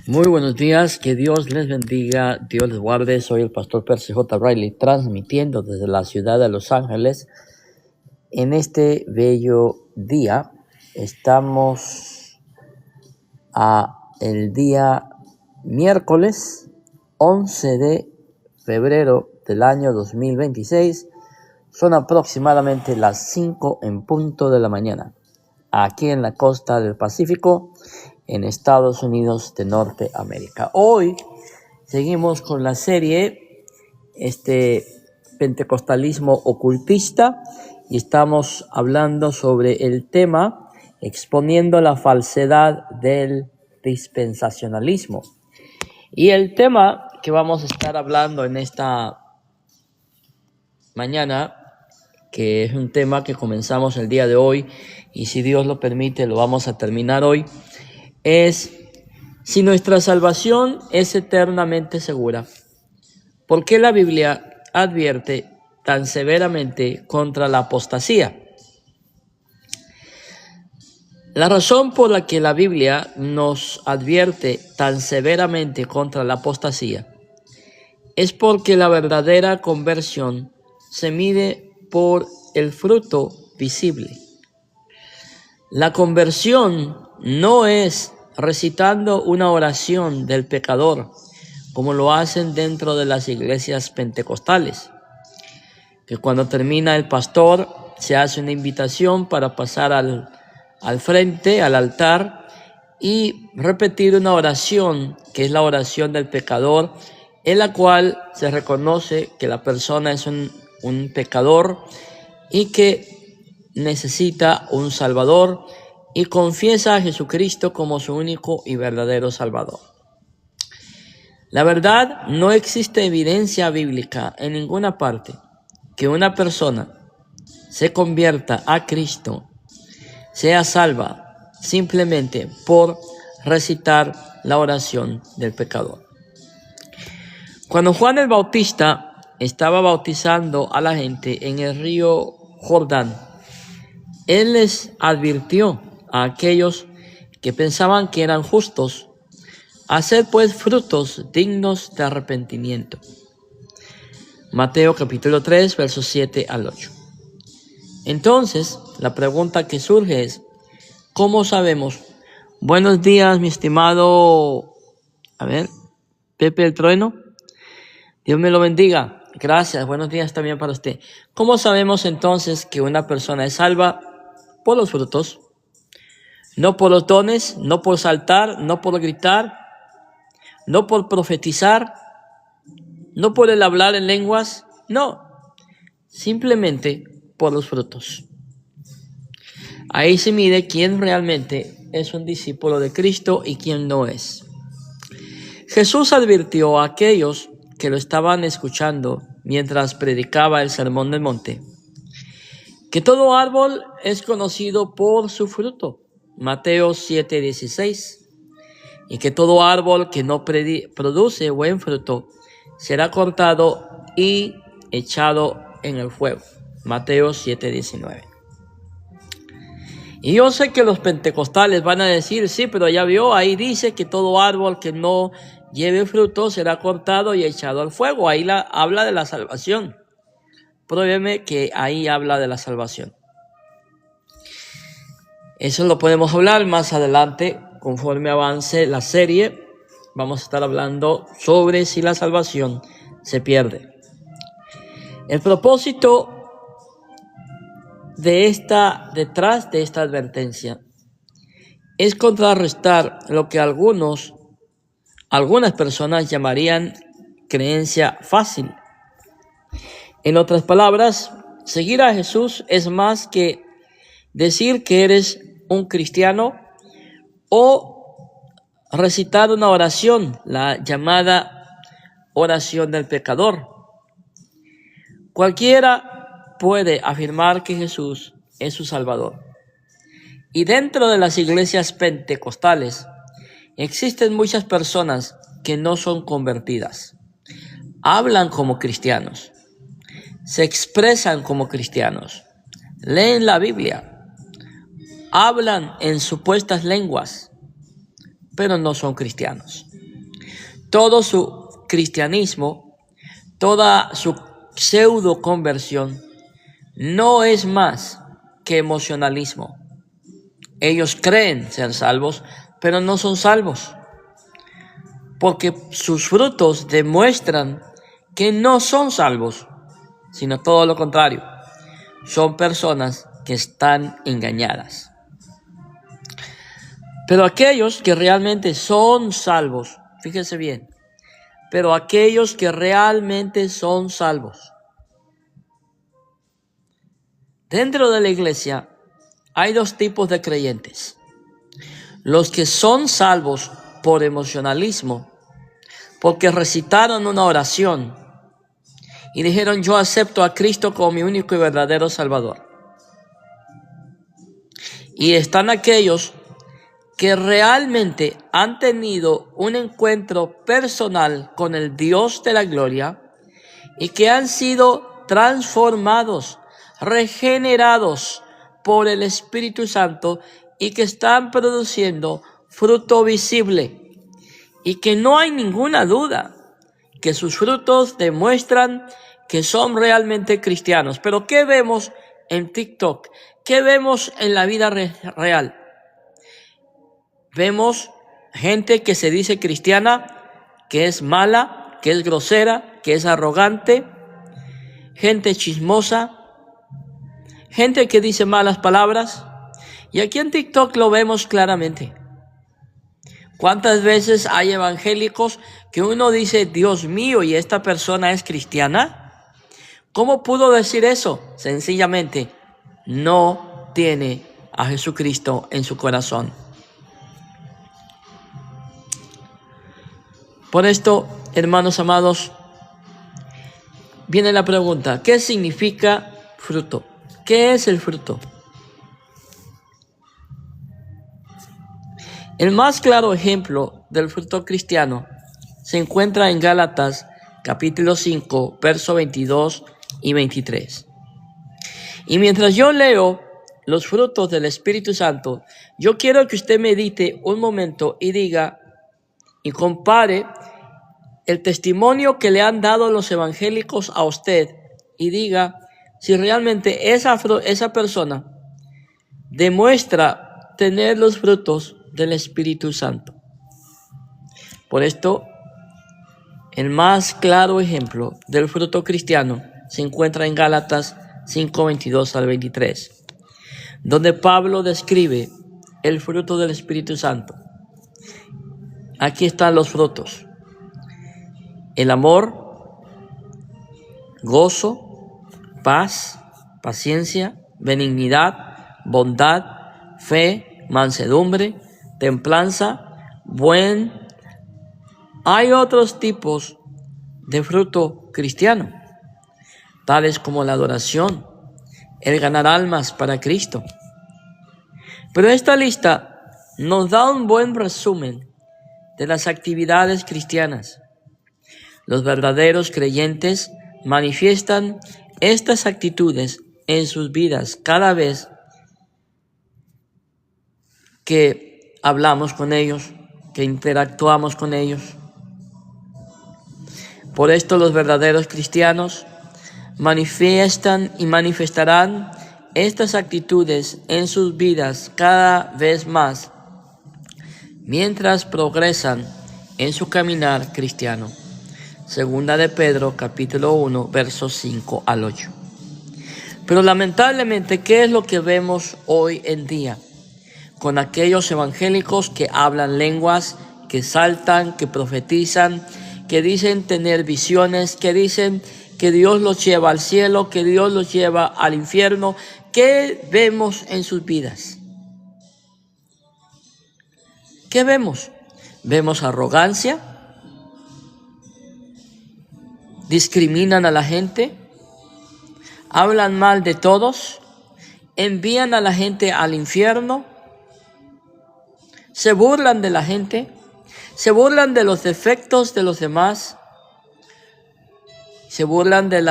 Muy buenos días, que Dios les bendiga, Dios les guarde. Soy el pastor Percy J. Riley, transmitiendo desde la ciudad de Los Ángeles. En este bello día estamos el día miércoles 11 de febrero del año 2026. Son aproximadamente las 5 en punto de la mañana, aquí en la costa del Pacífico, en Estados Unidos de Norteamérica. Hoy seguimos con la serie Pentecostalismo ocultista y estamos hablando sobre el tema exponiendo la falsedad del dispensacionalismo. Y el tema que vamos a estar hablando en esta mañana, que es un tema que comenzamos el día de hoy y si Dios lo permite lo vamos a terminar hoy, es si nuestra salvación es eternamente segura. ¿Por qué la Biblia advierte tan severamente contra la apostasía? La razón por la que la Biblia nos advierte tan severamente contra la apostasía es porque la verdadera conversión se mide por el fruto visible. La conversión no es recitando una oración del pecador, como lo hacen dentro de las iglesias pentecostales, que cuando termina el pastor se hace una invitación para pasar al frente, al altar, y repetir una oración, que es la oración del pecador, en la cual se reconoce que la persona es un pecador y que necesita un Salvador y confiesa a Jesucristo como su único y verdadero Salvador. La verdad, no existe evidencia bíblica en ninguna parte que una persona se convierta a Cristo, sea salva simplemente por recitar la oración del pecador. Cuando Juan el Bautista estaba bautizando a la gente en el río Jordán, él les advirtió a aquellos que pensaban que eran justos, hacer pues frutos dignos de arrepentimiento. Mateo capítulo 3, versos 7 al 8. Entonces, la pregunta que surge es, ¿cómo sabemos? Buenos días, mi estimado, Pepe el Trueno. Dios me lo bendiga. Gracias, buenos días también para usted. ¿Cómo sabemos entonces que una persona es salva? Por los frutos. No por los dones, no por saltar, no por gritar, no por profetizar, no por el hablar en lenguas, no, simplemente por los frutos. Ahí se mide quién realmente es un discípulo de Cristo y quién no es. Jesús advirtió a aquellos que lo estaban escuchando mientras predicaba el Sermón del Monte que todo árbol es conocido por su fruto. Mateo 7:16. Y que todo árbol que no produce buen fruto será cortado y echado en el fuego. Mateo 7:19. Y yo sé que los pentecostales van a decir, sí, pero ya vio, ahí dice que todo árbol que no lleve fruto será cortado y echado al fuego. Ahí habla de la salvación. Pruébeme que ahí habla de la salvación. Eso lo podemos hablar más adelante, conforme avance la serie. Vamos a estar hablando sobre si la salvación se pierde. El propósito detrás de esta advertencia es contrarrestar lo que algunas personas llamarían creencia fácil. En otras palabras, seguir a Jesús es más que decir que eres un cristiano o recitar una oración, la llamada oración del pecador. Cualquiera puede afirmar que Jesús es su Salvador. Y dentro de las iglesias pentecostales existen muchas personas que no son convertidas. Hablan como cristianos, se expresan como cristianos, leen la Biblia, hablan en supuestas lenguas, pero no son cristianos. Todo su cristianismo, toda su pseudo conversión no es más que emocionalismo. Ellos creen ser salvos, pero no son salvos, porque sus frutos demuestran que no son salvos, sino todo lo contrario. Son personas que están engañadas. Pero aquellos que realmente son salvos, fíjense bien, pero aquellos que realmente son salvos, dentro de la iglesia hay dos tipos de creyentes. Los que son salvos por emocionalismo, porque recitaron una oración y dijeron: yo acepto a Cristo como mi único y verdadero Salvador. Y están aquellos que realmente han tenido un encuentro personal con el Dios de la gloria y que han sido transformados, regenerados por el Espíritu Santo y que están produciendo fruto visible y que no hay ninguna duda que sus frutos demuestran que son realmente cristianos. Pero ¿qué vemos en TikTok? ¿Qué vemos en la vida real? Vemos gente que se dice cristiana, que es mala, que es grosera, que es arrogante, gente chismosa, gente que dice malas palabras. Y aquí en TikTok lo vemos claramente. ¿Cuántas veces hay evangélicos que uno dice: Dios mío, ¿y esta persona es cristiana? ¿Cómo pudo decir eso? Sencillamente, no tiene a Jesucristo en su corazón. Por esto, hermanos amados, viene la pregunta: ¿qué significa fruto? ¿Qué es el fruto? El más claro ejemplo del fruto cristiano se encuentra en Gálatas capítulo 5, versos 22 y 23. Y mientras yo leo los frutos del Espíritu Santo, yo quiero que usted medite un momento y diga y compare el testimonio que le han dado los evangélicos a usted y diga si realmente esa persona demuestra tener los frutos del Espíritu Santo. Por esto, el más claro ejemplo del fruto cristiano se encuentra en Gálatas 5, 22 al 23, donde Pablo describe el fruto del Espíritu Santo. Aquí están los frutos: el amor, gozo, paz, paciencia, benignidad, bondad, fe, mansedumbre, templanza, Hay otros tipos de fruto cristiano, tales como la adoración, el ganar almas para Cristo. Pero esta lista nos da un buen resumen de las actividades cristianas. Los verdaderos creyentes manifiestan estas actitudes en sus vidas cada vez que hablamos con ellos, que interactuamos con ellos. Por esto los verdaderos cristianos manifiestan y manifestarán estas actitudes en sus vidas cada vez más mientras progresan en su caminar cristiano. Segunda de Pedro, capítulo 1, versos 5 al 8. Pero lamentablemente, ¿qué es lo que vemos hoy en día con aquellos evangélicos que hablan lenguas, que saltan, que profetizan, que dicen tener visiones, que dicen que Dios los lleva al cielo, que Dios los lleva al infierno? ¿Qué vemos en sus vidas? ¿Qué vemos? Vemos arrogancia, discriminan a la gente, hablan mal de todos, envían a la gente al infierno, se burlan de la gente, se burlan de los defectos de los demás, se burlan del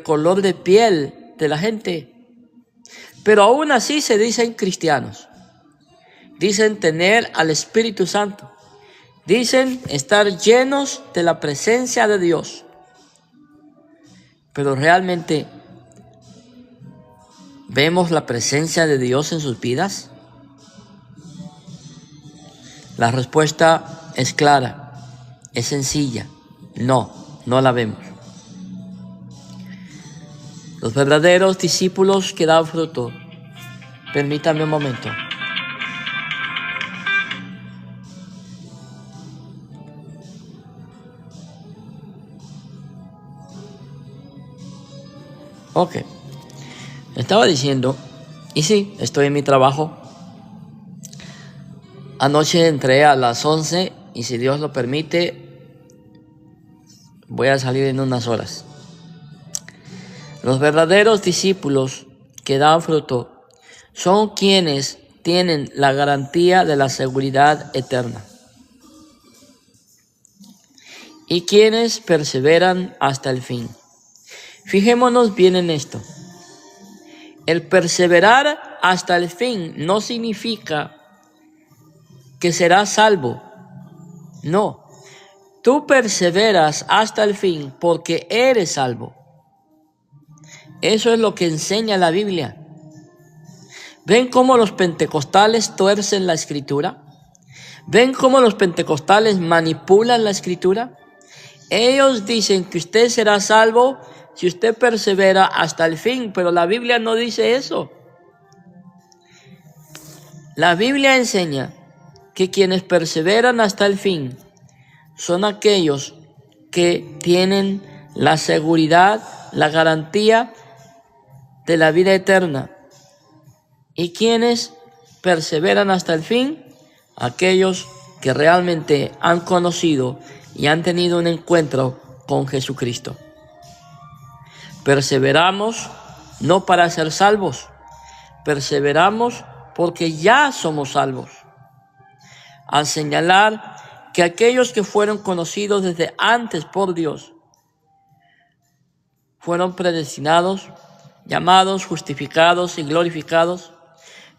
color de piel de la gente, pero aún así se dicen cristianos. dicen tener al Espíritu Santo, dicen estar llenos de la presencia de Dios, pero realmente ¿vemos la presencia de Dios en sus vidas? La respuesta es clara, es sencilla. No la vemos. Los verdaderos discípulos que dan fruto. Permítame un momento. Ok. Estaba diciendo, y sí, estoy en mi trabajo. Anoche entré a las 11 y si Dios lo permite, voy a salir en unas horas. Los verdaderos discípulos que dan fruto son quienes tienen la garantía de la seguridad eterna y quienes perseveran hasta el fin. Fijémonos bien en esto. El perseverar hasta el fin no significa que serás salvo. No, tú perseveras hasta el fin porque eres salvo. Eso es lo que enseña la Biblia. ¿Ven cómo los pentecostales tuercen la Escritura? ¿Ven cómo los pentecostales manipulan la Escritura? Ellos dicen que usted será salvo si usted persevera hasta el fin, pero la Biblia no dice eso. La Biblia enseña que quienes perseveran hasta el fin son aquellos que tienen la seguridad, la garantía de la vida eterna. Y quienes perseveran hasta el fin, aquellos que realmente han conocido y han tenido un encuentro con Jesucristo. Perseveramos no para ser salvos, perseveramos porque ya somos salvos. Al señalar que aquellos que fueron conocidos desde antes por Dios fueron predestinados, llamados, justificados y glorificados,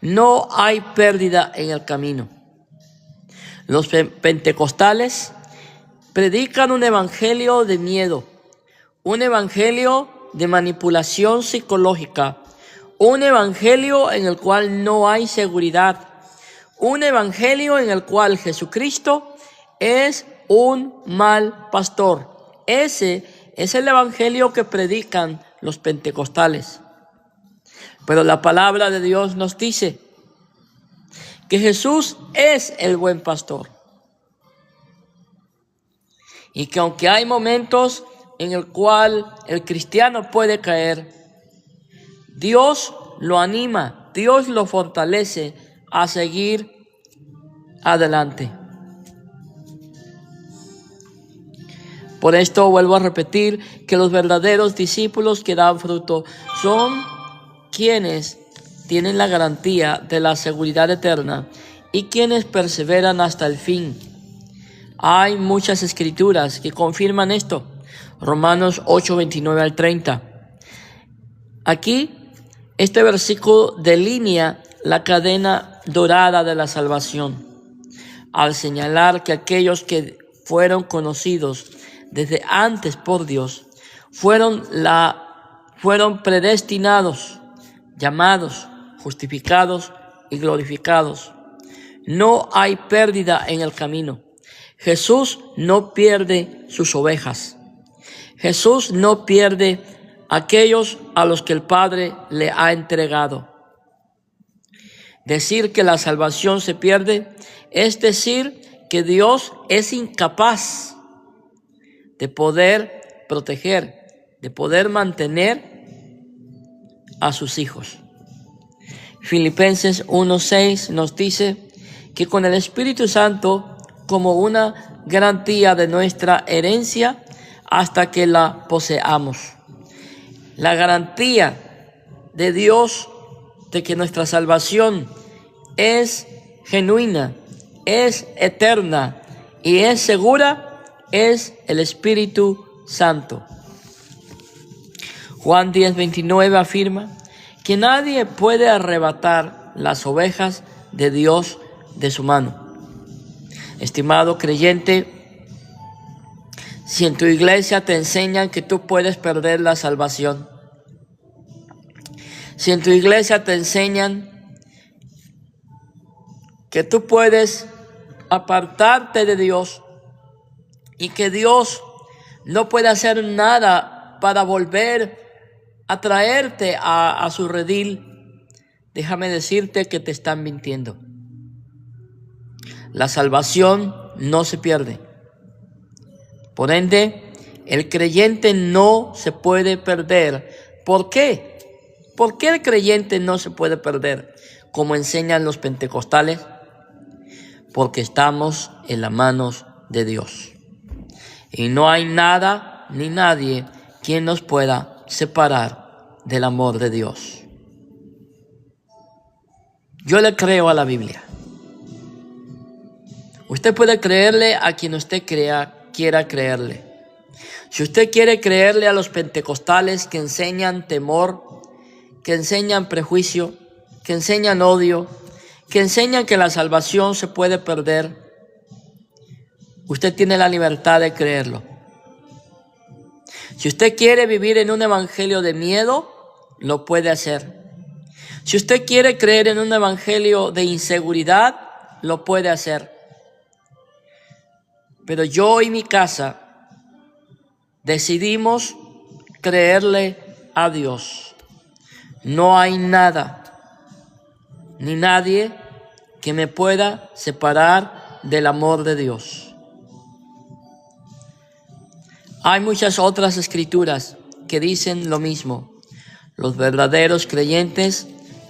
no hay pérdida en el camino. Los pentecostales predican un evangelio de miedo, un evangelio de manipulación psicológica, un evangelio en el cual no hay seguridad, un evangelio en el cual Jesucristo es un mal pastor. Ese es el evangelio que predican los pentecostales. Pero la palabra de Dios nos dice que Jesús es el buen pastor. Y que aunque hay momentos en el cual el cristiano puede caer, Dios lo anima, Dios lo fortalece a seguir adelante. Por esto vuelvo a repetir que los verdaderos discípulos que dan fruto son quienes tienen la garantía de la seguridad eterna y quienes perseveran hasta el fin. Hay muchas escrituras que confirman esto. Romanos 8, 29 al 30. Aquí, este versículo delinea la cadena dorada de la salvación, al señalar que aquellos que fueron conocidos desde antes por Dios fueron predestinados, llamados, justificados y glorificados. No hay pérdida en el camino. Jesús no pierde sus ovejas. Jesús no pierde aquellos a los que el Padre le ha entregado. Decir que la salvación se pierde es decir que Dios es incapaz de poder proteger, de poder mantener a sus hijos. Filipenses 1:6 nos dice que con el Espíritu Santo como una garantía de nuestra herencia hasta que la poseamos. La garantía de Dios de que nuestra salvación es genuina, es eterna y es segura, es el Espíritu Santo. Juan 10:29 afirma que nadie puede arrebatar las ovejas de Dios de su mano. Estimado creyente, si en tu iglesia te enseñan que tú puedes perder la salvación, si en tu iglesia te enseñan que tú puedes apartarte de Dios y que Dios no puede hacer nada para volver a traerte a su redil, déjame decirte que te están mintiendo. La salvación no se pierde. Por ende, el creyente no se puede perder. ¿Por qué? ¿Por qué el creyente no se puede perder? Como enseñan los pentecostales. Porque estamos en las manos de Dios. Y no hay nada ni nadie quien nos pueda separar del amor de Dios. Yo le creo a la Biblia. Usted puede creerle a quien usted quiera creerle. Si usted quiere creerle a los pentecostales que enseñan temor, que enseñan prejuicio, que enseñan odio, que enseñan que la salvación se puede perder, usted tiene la libertad de creerlo. Si usted quiere vivir en un evangelio de miedo, lo puede hacer. Si usted quiere creer en un evangelio de inseguridad, lo puede hacer. Pero yo y mi casa decidimos creerle a Dios. No hay nada ni nadie que me pueda separar del amor de Dios. Hay muchas otras escrituras que dicen lo mismo. Los verdaderos creyentes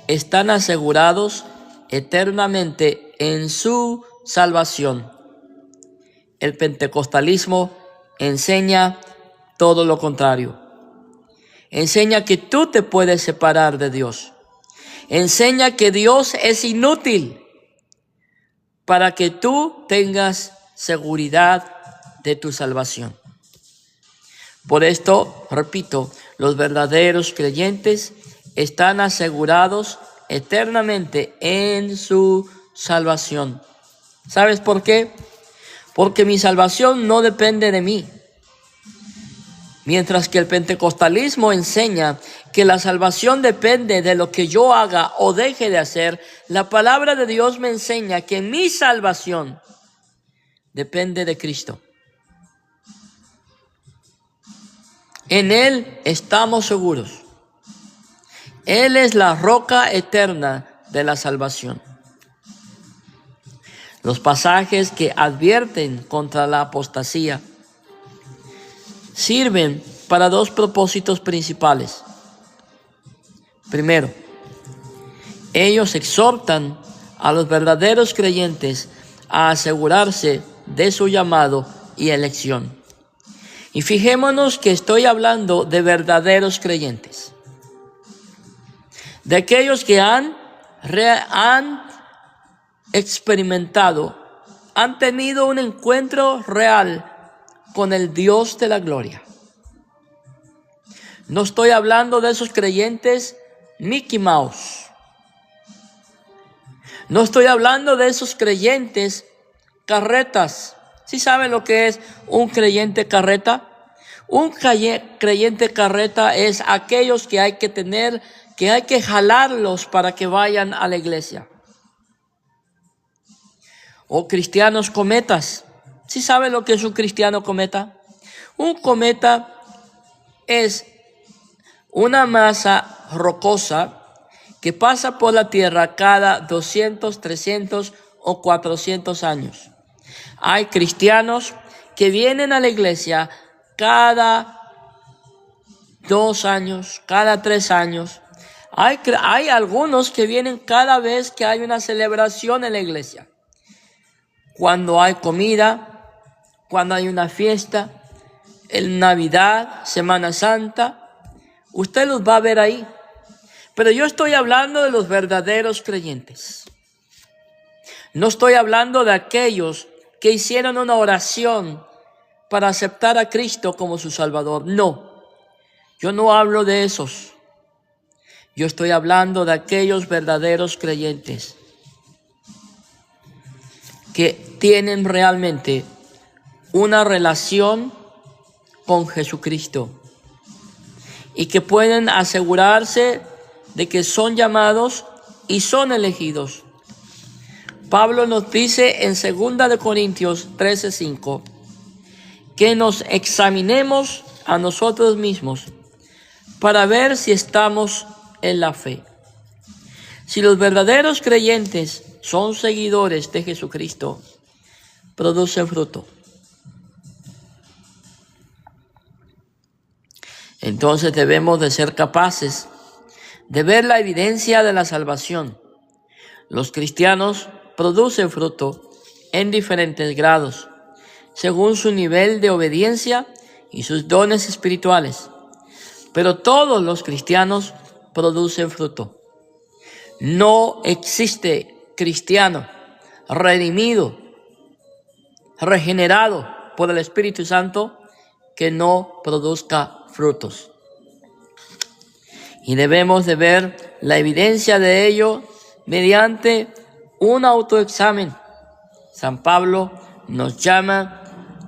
están asegurados eternamente en su salvación. El pentecostalismo enseña todo lo contrario. Enseña que tú te puedes separar de Dios. Enseña que Dios es inútil para que tú tengas seguridad de tu salvación. Por esto, repito, los verdaderos creyentes están asegurados eternamente en su salvación. ¿Sabes por qué? Porque mi salvación no depende de mí. Mientras que el pentecostalismo enseña que la salvación depende de lo que yo haga o deje de hacer, la palabra de Dios me enseña que mi salvación depende de Cristo. En Él estamos seguros. Él es la roca eterna de la salvación. Los pasajes que advierten contra la apostasía sirven para dos propósitos principales. Primero, ellos exhortan a los verdaderos creyentes a asegurarse de su llamado y elección. Y fijémonos que estoy hablando de verdaderos creyentes, de aquellos que han experimentado, han tenido un encuentro real con el Dios de la gloria. No estoy hablando de esos creyentes Mickey Mouse. No estoy hablando de esos creyentes carretas. ¿Sí saben lo que es un creyente carreta? Un creyente carreta es aquellos que hay que tener, que hay que jalarlos para que vayan a la iglesia. O cristianos cometas. ¿Sí saben lo que es un cristiano cometa? Un cometa es una masa rocosa que pasa por la tierra cada 200, 300 o 400 años. Hay cristianos que vienen a la iglesia cada 2 años, cada 3 años. Hay algunos que vienen cada vez que hay una celebración en la iglesia. Cuando hay comida, cuando hay una fiesta, en Navidad, Semana Santa, usted los va a ver ahí. Pero yo estoy hablando de los verdaderos creyentes. No estoy hablando de aquellos que hicieron una oración para aceptar a Cristo como su Salvador. No, yo no hablo de esos. Yo estoy hablando de aquellos verdaderos creyentes que tienen realmente una relación con Jesucristo y que pueden asegurarse de que son llamados y son elegidos. Pablo nos dice en 2 Corintios 13:5 que nos examinemos a nosotros mismos para ver si estamos en la fe. Si los verdaderos creyentes son seguidores de Jesucristo, producen fruto. Entonces debemos de ser capaces de ver la evidencia de la salvación. Los cristianos producen fruto en diferentes grados, según su nivel de obediencia y sus dones espirituales. Pero todos los cristianos producen fruto. No existe cristiano redimido, regenerado por el Espíritu Santo que no produzca frutos. Y debemos de ver la evidencia de ello mediante un autoexamen. San Pablo nos llama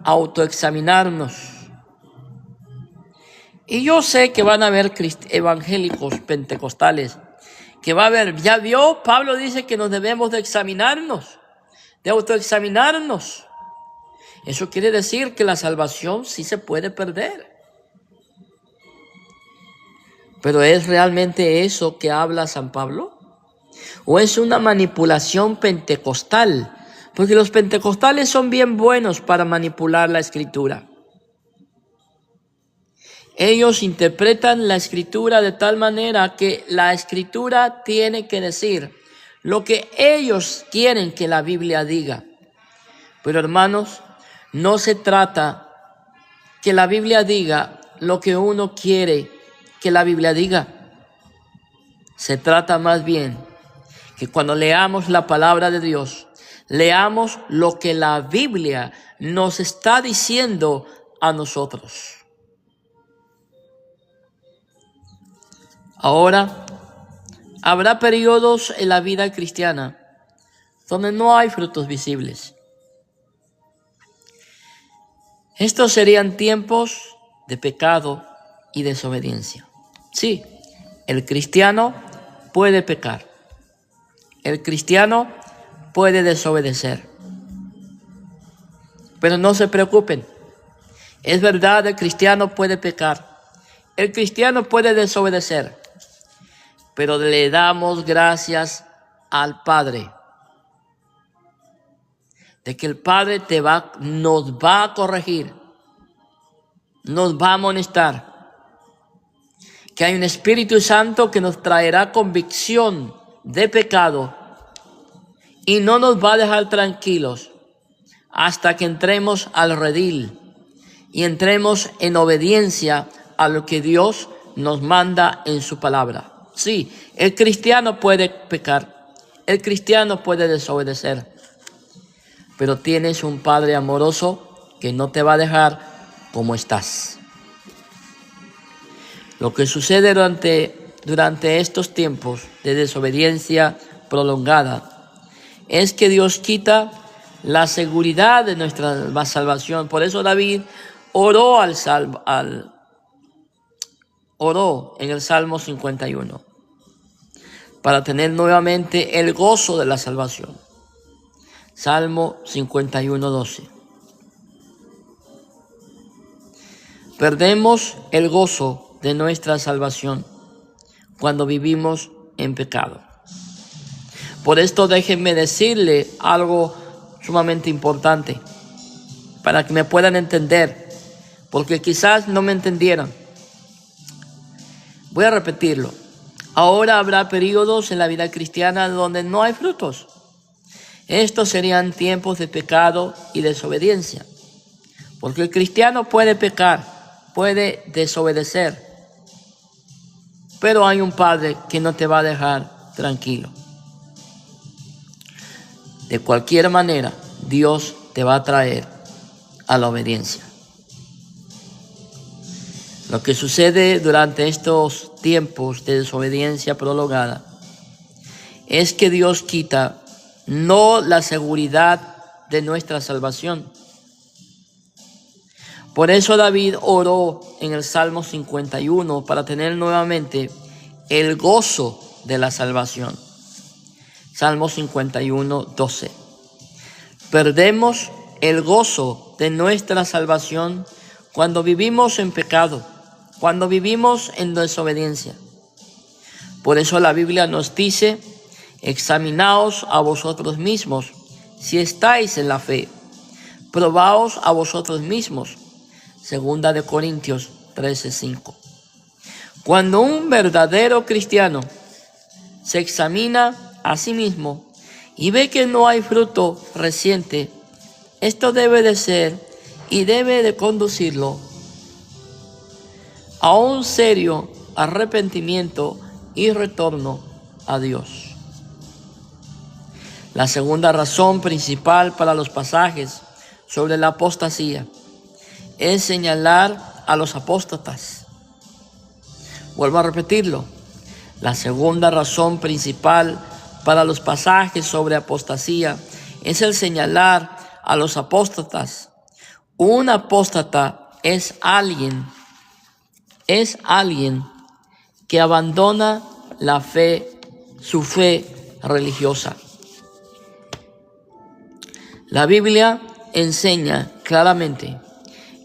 a autoexaminarnos. Y yo sé que van a haber evangélicos pentecostales, que va a haber, ya vio, Pablo dice que nos debemos de examinarnos, de autoexaminarnos. Eso quiere decir que la salvación sí se puede perder. ¿Pero es realmente eso que habla San Pablo? ¿O es una manipulación pentecostal? Porque los pentecostales son bien buenos para manipular la Escritura. Ellos interpretan la Escritura de tal manera que la Escritura tiene que decir lo que ellos quieren que la Biblia diga. Pero hermanos, no se trata que la Biblia diga lo que uno quiere que la Biblia diga. Se trata más bien que cuando leamos la palabra de Dios, leamos lo que la Biblia nos está diciendo a nosotros. Ahora, habrá periodos en la vida cristiana donde no hay frutos visibles. Estos serían tiempos de pecado y desobediencia. Sí, el cristiano puede pecar. El cristiano puede desobedecer. Pero no se preocupen. Es verdad, el cristiano puede pecar. El cristiano puede desobedecer. Pero le damos gracias al Padre de que el Padre nos va a corregir, nos va a amonestar, que hay un Espíritu Santo que nos traerá convicción de pecado y no nos va a dejar tranquilos hasta que entremos al redil y entremos en obediencia a lo que Dios nos manda en su palabra. Sí, el cristiano puede pecar, el cristiano puede desobedecer, pero tienes un Padre amoroso que no te va a dejar como estás. Lo que sucede durante estos tiempos de desobediencia prolongada es que Dios quita la seguridad de nuestra salvación. Por eso David oró en el Salmo 51 para tener nuevamente el gozo de la salvación. Salmo 51:12. Perdemos el gozo de nuestra salvación cuando vivimos en pecado. Por esto déjenme decirle algo sumamente importante para que me puedan entender, porque quizás no me entendieron. Voy a repetirlo. Ahora habrá periodos en la vida cristiana donde no hay frutos. Estos serían tiempos de pecado y desobediencia, porque el cristiano puede pecar, puede desobedecer, pero hay un Padre que no te va a dejar tranquilo. De cualquier manera, Dios te va a traer a la obediencia. Lo que sucede durante estos tiempos de desobediencia prolongada es que Dios quita no la seguridad de nuestra salvación. Por eso David oró en el Salmo 51 para tener nuevamente el gozo de la salvación. Salmo 51, 12. Perdemos el gozo de nuestra salvación cuando vivimos en pecado, cuando vivimos en desobediencia. Por eso la Biblia nos dice: examinaos a vosotros mismos si estáis en la fe. Probaos a vosotros mismos. Segunda de Corintios 13:5. Cuando un verdadero cristiano se examina a sí mismo y ve que no hay fruto reciente, esto debe de ser y debe de conducirlo a un serio arrepentimiento y retorno a Dios. La segunda razón principal para los pasajes sobre la apostasía es señalar a los apóstatas. Vuelvo a repetirlo. La segunda razón principal para los pasajes sobre apostasía es el señalar a los apóstatas. Un apóstata es alguien que abandona la fe, su fe religiosa. La Biblia enseña claramente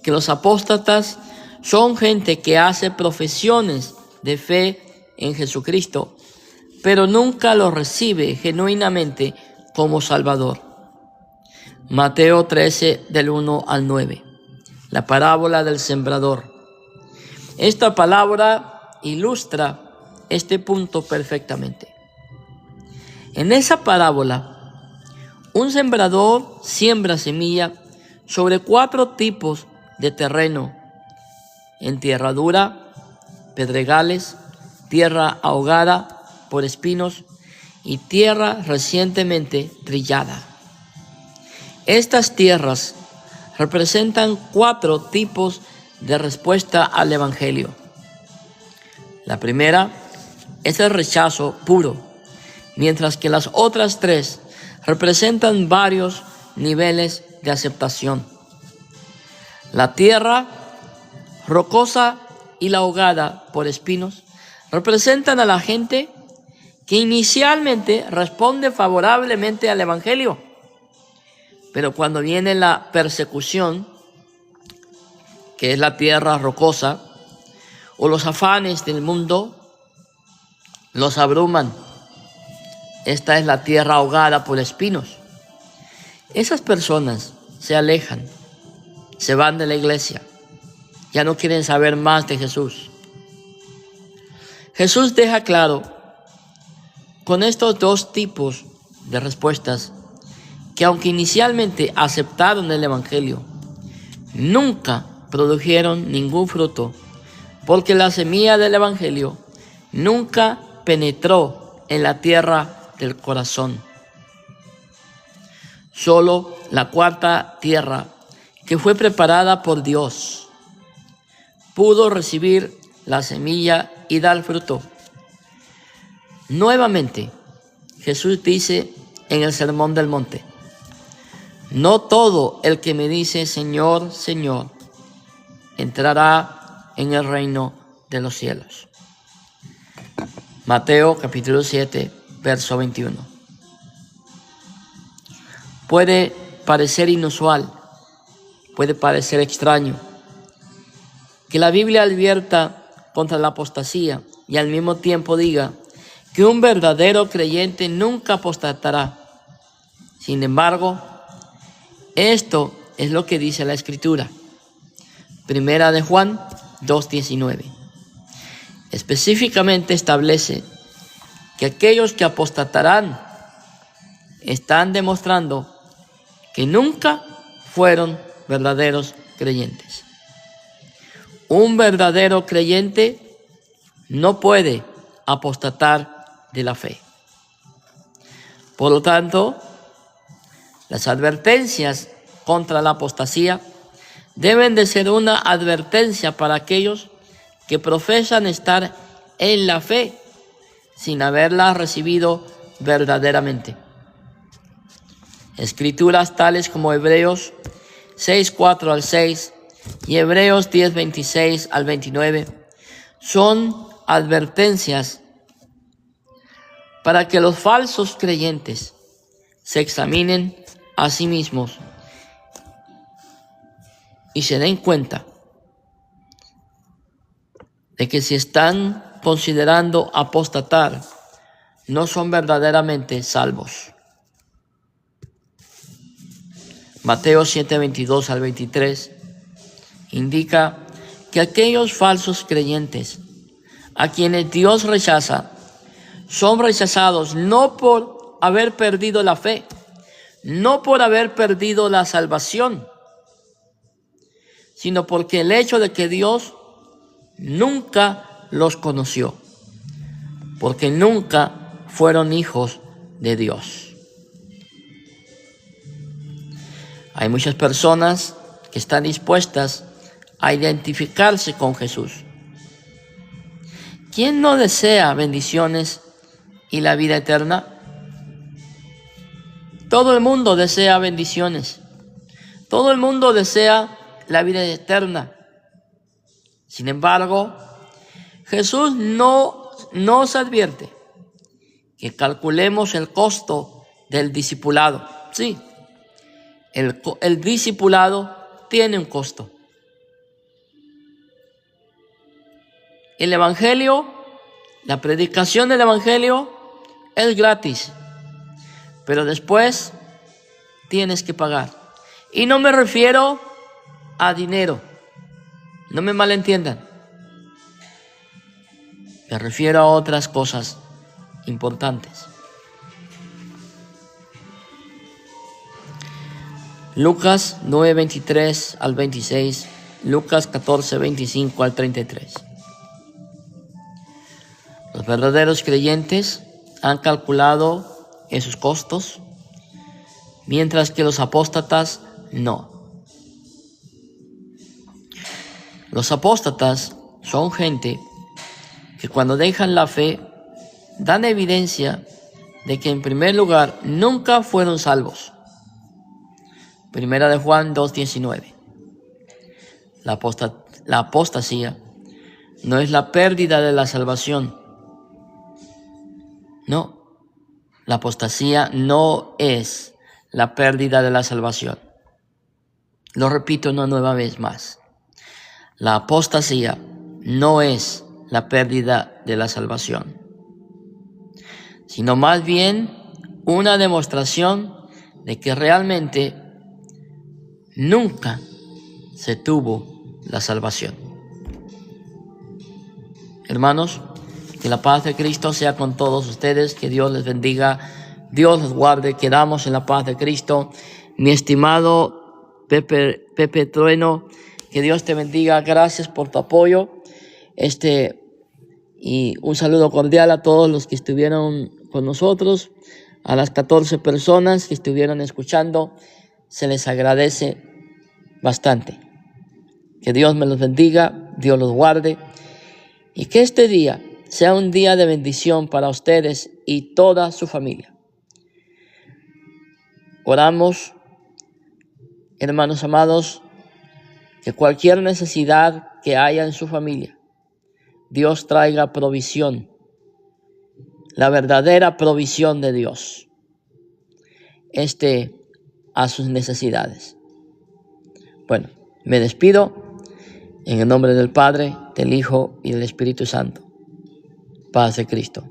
que los apóstatas son gente que hace profesiones de fe en Jesucristo, pero nunca lo recibe genuinamente como Salvador. Mateo 13, del 1 al 9. La parábola del sembrador. Esta palabra ilustra este punto perfectamente. En esa parábola, un sembrador siembra semilla sobre 4 tipos de terreno: en tierra dura, pedregales, tierra ahogada por espinos y tierra recientemente trillada. Estas tierras representan 4 tipos de respuesta al Evangelio. La primera es el rechazo puro, mientras que las otras 3 representan varios niveles de aceptación. La tierra rocosa y la ahogada por espinos representan a la gente que inicialmente responde favorablemente al Evangelio, pero cuando viene la persecución, que es la tierra rocosa, o los afanes del mundo, los abruman. Esta es la tierra ahogada por espinos. Esas personas se alejan, se van de la iglesia, ya no quieren saber más de Jesús. Jesús deja claro con estos 2 tipos de respuestas que aunque inicialmente aceptaron el Evangelio, nunca produjeron ningún fruto, porque la semilla del Evangelio nunca penetró en la tierra del corazón. Solo la 4ª tierra, que fue preparada por Dios, pudo recibir la semilla y dar fruto. Nuevamente, Jesús dice en el Sermón del Monte: no todo el que me dice Señor, Señor, entrará en el reino de los cielos. Mateo capítulo 7, verso 21. Puede parecer inusual, puede parecer extraño que la Biblia advierta contra la apostasía y al mismo tiempo diga que un verdadero creyente nunca apostatará. Sin embargo, esto es lo que dice la Escritura. Primera de Juan 2:19. Específicamente establece que aquellos que apostatarán están demostrando que nunca fueron verdaderos creyentes. Un verdadero creyente no puede apostatar de la fe. Por lo tanto, las advertencias contra la apostasía deben de ser una advertencia para aquellos que profesan estar en la fe sin haberla recibido verdaderamente. Escrituras tales como Hebreos 6:4 al 6 y Hebreos 10:26 al 29 son advertencias para que los falsos creyentes se examinen a sí mismos y se den cuenta de que si están considerando apostatar, no son verdaderamente salvos. Mateo 7:22 al 23 indica que aquellos falsos creyentes a quienes Dios rechaza son rechazados no por haber perdido la fe, no por haber perdido la salvación, sino porque el hecho de que Dios nunca los conoció, porque nunca fueron hijos de Dios. Hay muchas personas que están dispuestas a identificarse con Jesús. ¿Quién no desea bendiciones y la vida eterna? Todo el mundo desea bendiciones. Todo el mundo desea la vida eterna. Sin embargo, Jesús no nos advierte que calculemos el costo del discipulado. Sí, el discipulado tiene un costo. El Evangelio, la predicación del Evangelio es gratis, pero después tienes que pagar. Y no me refiero a dinero, no me malentiendan. Me refiero a otras cosas importantes. Lucas 9:23 al 26, Lucas 14:25 al 33. Los verdaderos creyentes han calculado esos costos, mientras que los apóstatas no. Los apóstatas son gente que cuando dejan la fe dan evidencia de que en primer lugar nunca fueron salvos. Primera de Juan 2:19. La apostasía no es la pérdida de la salvación. No, la apostasía no es la pérdida de la salvación. Lo repito una nueva vez más. La apostasía no es la pérdida de la salvación, sino más bien una demostración de que realmente nunca se tuvo la salvación. Hermanos, que la paz de Cristo sea con todos ustedes, que Dios les bendiga, Dios los guarde, quedamos en la paz de Cristo. Mi estimado Pepe Trueno, que Dios te bendiga, gracias por tu apoyo. Y un saludo cordial a todos los que estuvieron con nosotros, a las 14 personas que estuvieron escuchando, se les agradece bastante. Que Dios me los bendiga, Dios los guarde, y que este día sea un día de bendición para ustedes y toda su familia. Oramos, hermanos amados, que cualquier necesidad que haya en su familia, Dios traiga provisión, la verdadera provisión de Dios, a sus necesidades. Bueno, me despido en el nombre del Padre, del Hijo y del Espíritu Santo. Paz de Cristo.